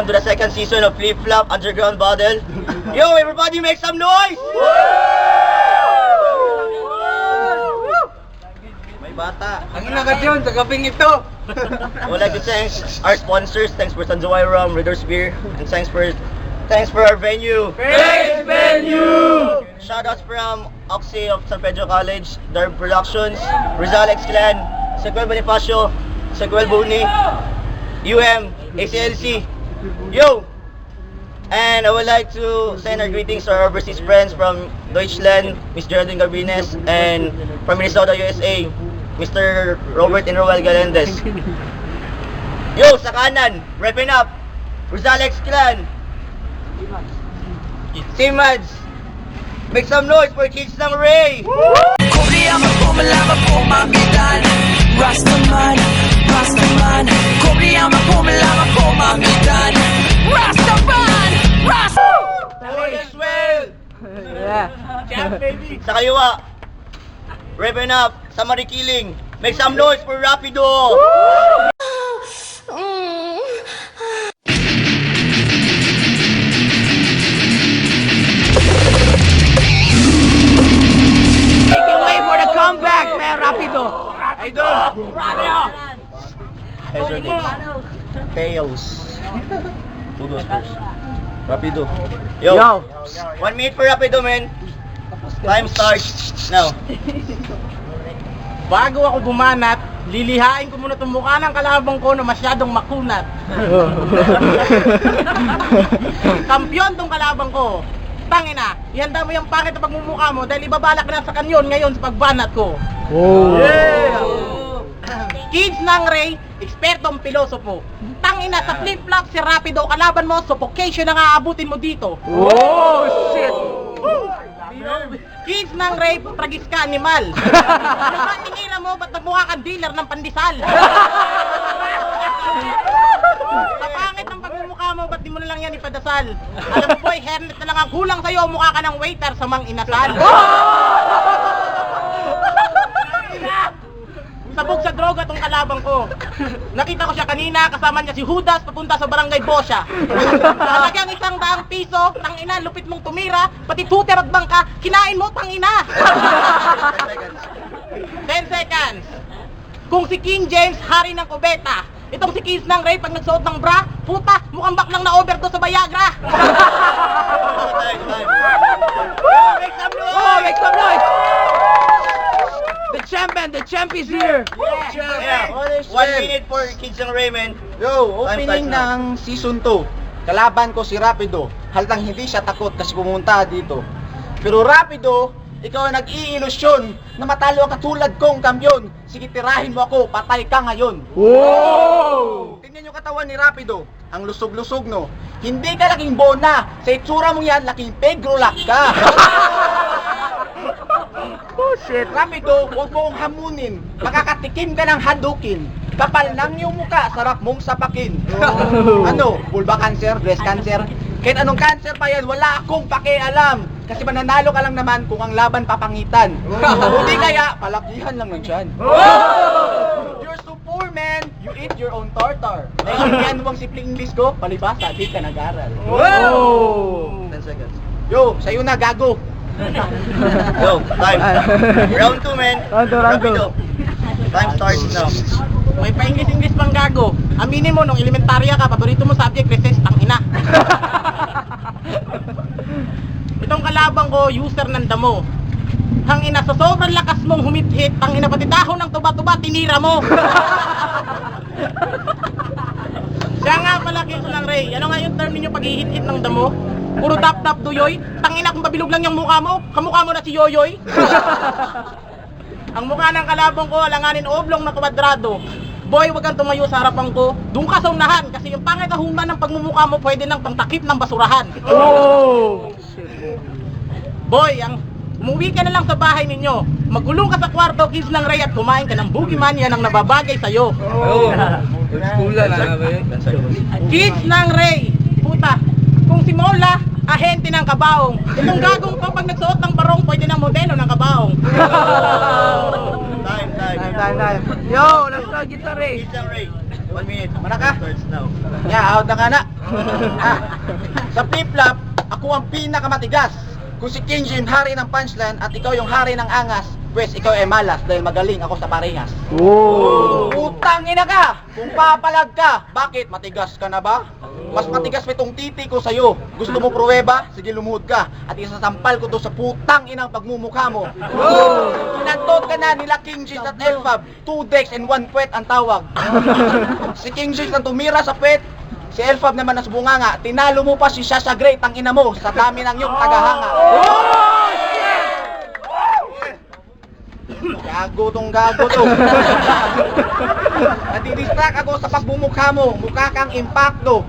to the second season of Flip Flop Underground Battle. Yo, everybody make some noise! May bata. Ang inagat yun sa gabing ito. I would like to thank our sponsors. Thanks for Sanjawai Rum, Raiders Beer, and thanks for our venue. Thanks, venue! Shoutouts from Oxy of San Pedro College, Darb Productions, Rizal X Clan, Sequel Bonifacio, Sequel Buni, ACLC. Yo! And I would like to send our greetings to our overseas friends from Deutschland, Miss Geraldine Garbines, and from Minnesota, USA, Mr. Robert and Roel Galendez. Yo, sa kanan, repping up, Rizal X Clan, Simads, make some noise for Kids ng Ray! Koreama po malaman po mamitan Rastaman, Rastaman Koreama po malaman po mamitan Rastaman, Rastaman Sa kaliwa, repping up, sa Marikiling, make some noise for Rapido! Tails. Who goes first? Rapido. Yo. 1 minute for Rapido, man. Time starts now. Bago ako bumanat, lilihain ko muna itong mukha ng kalabang ko na masyadong makunat. Kampyon tong kalabang ko. Tangina, ihanda mo yung pangit na pagmumukha mo dahil ibabalak na sa kanyon ngayon sa pagbanat ko. Yeah! Kids ng Ray, ekspertong pilosopo. Tangina sa flip-flop si Rapido, kalaban mo, suffocation ang aabutin mo dito. Oh, shit! Kids ng Ray, tragis ka, animal. Ano ba tinira mo? Ba't nagmukha kang dealer ng pandesal? Sa pangit ng pagmumukha mo, ba't di mo na lang yan ipadasal? Alam mo boy, hairnet na lang ang kulang sa'yo, mukha ka ng waiter sa mang inasal. Sabog sa droga tong kalabang ko. Nakita ko siya kanina, kasama niya si Judas papunta sa barangay Bosya. Talagang 100 piso, tangina, lupit mong tumira, pati tuter at bangka, kinain mo, tangina. 10 seconds. Kung si King James, hari ng kubeta, itong si Kids ng Ray, pag nagsuot ng bra, puta, mukhang baklang na overdose sa Viagra. Make some noise! Oh, make some noise! The champ is here! Yeah. 1 minute for Kids ng Raymond. Yo, Time opening starts now. ng season 2. Kalaban ko si Rapido. Halatang hindi siya takot kasi pumunta dito. Pero Rapido, ikaw ang nag-iilusyon na matalo ang katulad kong kampiyon. Sige, tirahin mo ako, patay ka ngayon. Wow! Tingnan yung katawan ni Rapido. Ang lusog-lusog, no? Hindi ka laking bona. Sa itsura mo yan, laking pegrolak ka. Oh shit, Rapido, huwag mo kong hamunin. Makakatikim ka ng hadukin. Kapal lang yung muka, sarap mong sapakin. Ano, vulva cancer, breast cancer, kahit anong cancer pa yan, wala akong pakialam. Kasi mananalo ka lang naman kung ang laban papangitan. Hindi kaya, palakihan lang ng tiyan. You're so poor, man. You eat your own tartar. Naintindihan mo bang simpleng English ko? Palibasa, di ka nag-aral. 10 seconds. Yo, sa'yo na, gago. Yo, time. Round 2, man. Rapido. Time starts now. May pa-English pang gago. Aminin mo, nung elementarya ka, paborito mo subject, recess, tangina. Itong kalabang ko, user ng damo. Hangina, sa sobrang lakas mong humit-hit, tangina, pati dahon ng tuba-tuba, tinira mo. Siya nga pala, Kids ng Ray. Ano nga yung term ninyo pag-hihit-hit ng damo? Puro tap-tap duyoy. Tangina, kung pabilog lang yung mukha mo, kamukha mo na si Yoyoy. Ang mukha ng kalabang ko, alanganin oblong na kwadrado. Boy, wag kang tumayo sa harapan ko. Doon ka sa unahan kasi yung pangit na humba ng pagmumukha mo pwede nang pangtakip ng basurahan. Oh! Boy, umuwi ka na lang sa bahay ninyo. Magulong ka sa kwarto, Kids ng Ray, at kumain ka ng boogeyman, yan ang nababagay sa'yo. Kids ng Ray, puta, kung si Mola, ahente ng kabaong. Itong gagong pa pag nagsuot ng barong, pwede ng modelo ng kabaong. Time. Yo, let's go, Kids ng Ray. Kids ng Ray. 1 minute. Mana ka? Starts now. Yeah, out na ka na. Sa flip-flop, ako ang pinakamatigas. Kung si King Jim hari ng punchline at ikaw yung hari ng angas, pues ikaw ay malas dahil magaling ako sa parehas. Utang ina ka! Kung papalag ka, bakit? Matigas ka na ba? Mas matigas pa itong titi ko sa'yo. Gusto mo pruweba? Sige, lumuhod ka. At isasampal ko to sa putang inang pagmumukha mo. Pinantot ka na nila King Jim at Elfab. 2 decks and 1 puwet ang tawag. Si King Jim ang tumira sa puwet. Si Elfab naman na bunganga, tinalo mo pa si Shasha Gray, tang ina mo, sa dami ng iyong tagahanga. Gago to. Nadidistract ako sa pagbumukha mo, mukha kang impacto.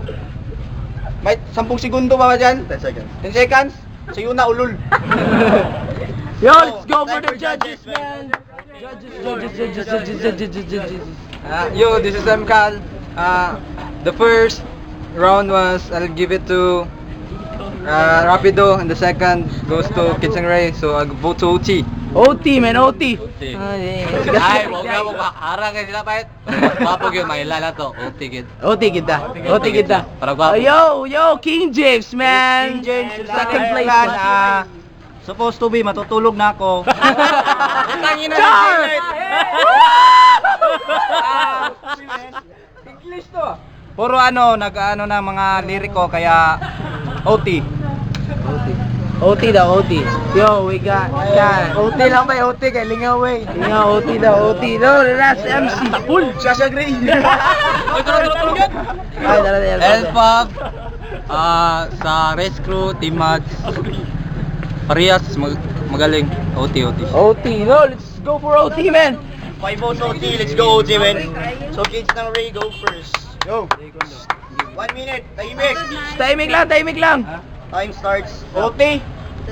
May 10 segundo ba dyan? 10 seconds. 10 seconds? Sa'yo na ulul. Yo, let's go for Time the judges, man. Judges. Yo, this is MCal. The first round was, I'll give it to Rapido, and the second goes to Kids and Ray, so I'll vote to OT. OT, man, OT. Ay, huwag na mo harang kayo sila pahit. Mapag yun, mailala to. OT kid. OT kita. Para gwapo. Yo, King James, man. King James, second place. plan, supposed to be, matutulog na ako. Char! English to. Puro nag-ano na mga liriko, kaya OT. OT daw, OT. Yo, we got yan. OT lang ba? OT kay Lingaw eh. Nga, OT daw, OT. No, the last MC. Full. Shasha Gray. Ay, dala. Elfab, sa Race Crew, Team Mads, Parehas, magaling. OT. OT. No, let's go for OT, man. 5 votes OT, let's go OT, man. So kids ng Ray, go first. Yo. 1 minute, tahimik. Timing lang. Time starts. OT.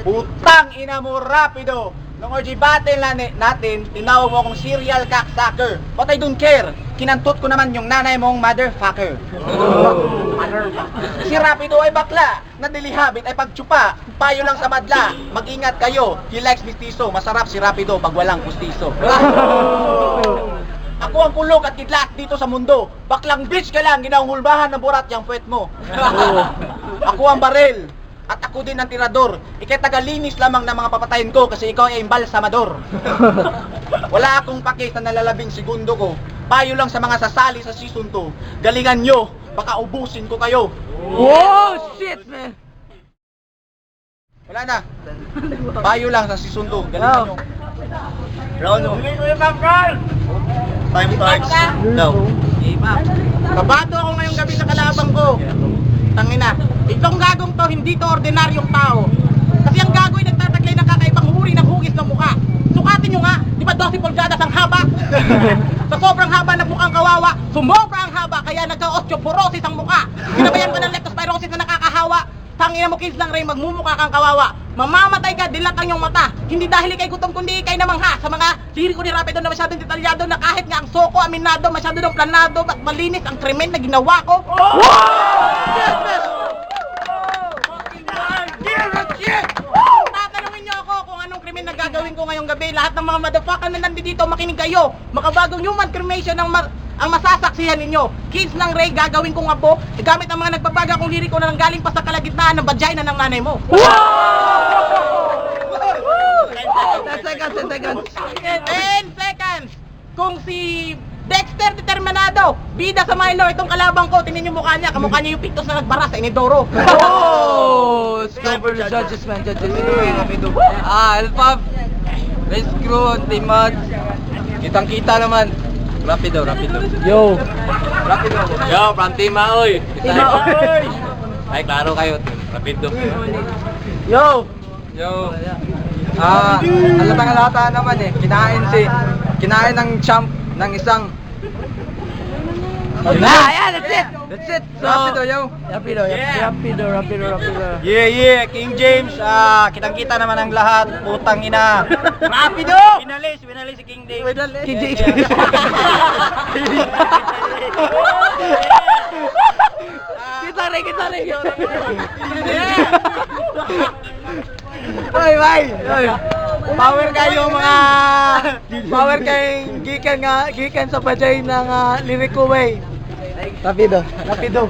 Putang ina mo, Rapido. Nung OG battle natin, tinawag mo akong serial cocksucker. But I don't care. Kinantot ko naman yung nanay mong motherfucker. Si Rapido ay bakla. Nadilihabit ay pagtsupa. Payo lang sa madla. Mag-ingat kayo. He likes mistiso. Masarap si Rapido pag walang pustiso. Ako ang kulog at kidlat dito sa mundo. Baklang bitch ka lang, ginahulbahan ng burat yung puwet mo. Ako ang barel. At ako din ang tirador. Ikay tagalinis lamang ng mga papatayin ko kasi ikaw ay embalsamador. Wala akong pake sa nalalabing segundo ko. Payo lang sa mga sasali sa season 2. Galingan nyo, baka ubusin ko kayo. Oh, shit, man. Wala na. Payo lang sa season 2. Galingan nyo. Round 1. Time starts now. Kabado ako ngayong gabi sa kalabang ko. Tangina, itong gagong to, hindi to ordinaryong tao. Kasi ang gago'y nagtataglay ng kakaibang uri ng hugis ng mukha. Sukatin nyo nga, di ba 12 pulgadas ang haba? Sa sobrang haba ng mukhang kawawa, sumobra ang haba, kaya nagka-osteoporosis ang mukha. Ginabayan ko ng leptospirosis na nakakahawa. Tangina mo kids lang rin, magmumukha kang kawawa. Mamamatay ka, dilat ang iyong mata. Hindi dahil ikay gutom, kundi ikay namangha. Sa mga liriko ni Rapido na masyadong detalyado, na kahit nga ang soko, aminado, masyado ng planado, at malinis ang krimen na ginawa ko. Tatanungin niyo ako kung anong krimen na gagawin ko ngayong gabi. Lahat ng mga motherfucker na nandito, makinig kayo. Makabagong human cremation ang masasaksihan ninyo. Kids ng Ray, gagawin ko nga po, gamit ang mga nagbabaga kong liriko na nanggaling pa sa kalagitnaan ng vagina ng nanay mo. 10 seconds! Kung si Dexter Determinado, bida sa Milo, itong kalabang ko, tingnan niyo mukha niya, kamukha niya yung pintos na nagbara sa Inidoro. Oh! Let's go for the judges, man. Elfab, Race Crew, Team Mads, kitang-kita naman. Rapido. Yo! Yo, from Team Maoy. Ay, klaro kayo. Rapido. Yo! Halata naman kinain ng champ ng isang. Ayan, That's it. Rapido, yo. Rapido. Yeah, King James, kitang-kita naman ang lahat, putang ina. Rapido! Finalis si King James. King James. Kita rin. Bye. Power kayo gikan sa bajay ng liriko way. Rapido. Rapido.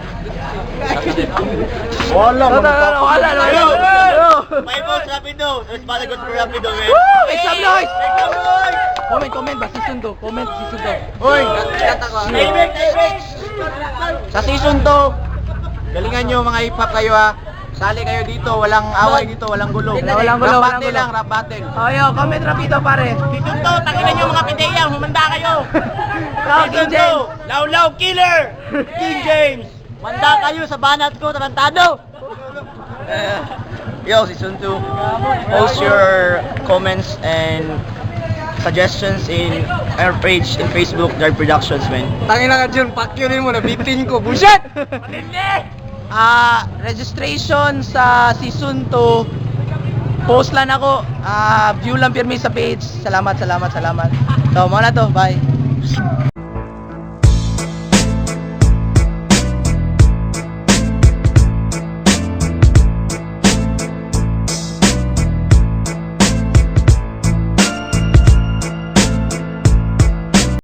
Wala, wala. My boss, Rapido. There's Malagot for Rapido, man. Make some noise! Make some noise! Comment ba? Season 2. Comment season 2. Hoy! Sa season 2, galingan nyo mga hip-hop kayo ha. Sali kayo dito, walang away dito, walang gulo. Walang gulo, walang gulo. Lang, rap battle. Ayo, comment rapido pare. Season 2, tanginan nyo mga pideya, humanda kayo. Season 2, Law Killer! King James! Manda kayo sa banat ko, tarantado! Yo, season 2, post your comments and suggestions in our page in Facebook, Dark Productions, man. Tangin na ka Jun, pakyunin mo, nabitin ko. Bullshit! Registration sa season 2. Post lang ako. View lang pirmi sa page. Salamat. So, muna to. Bye.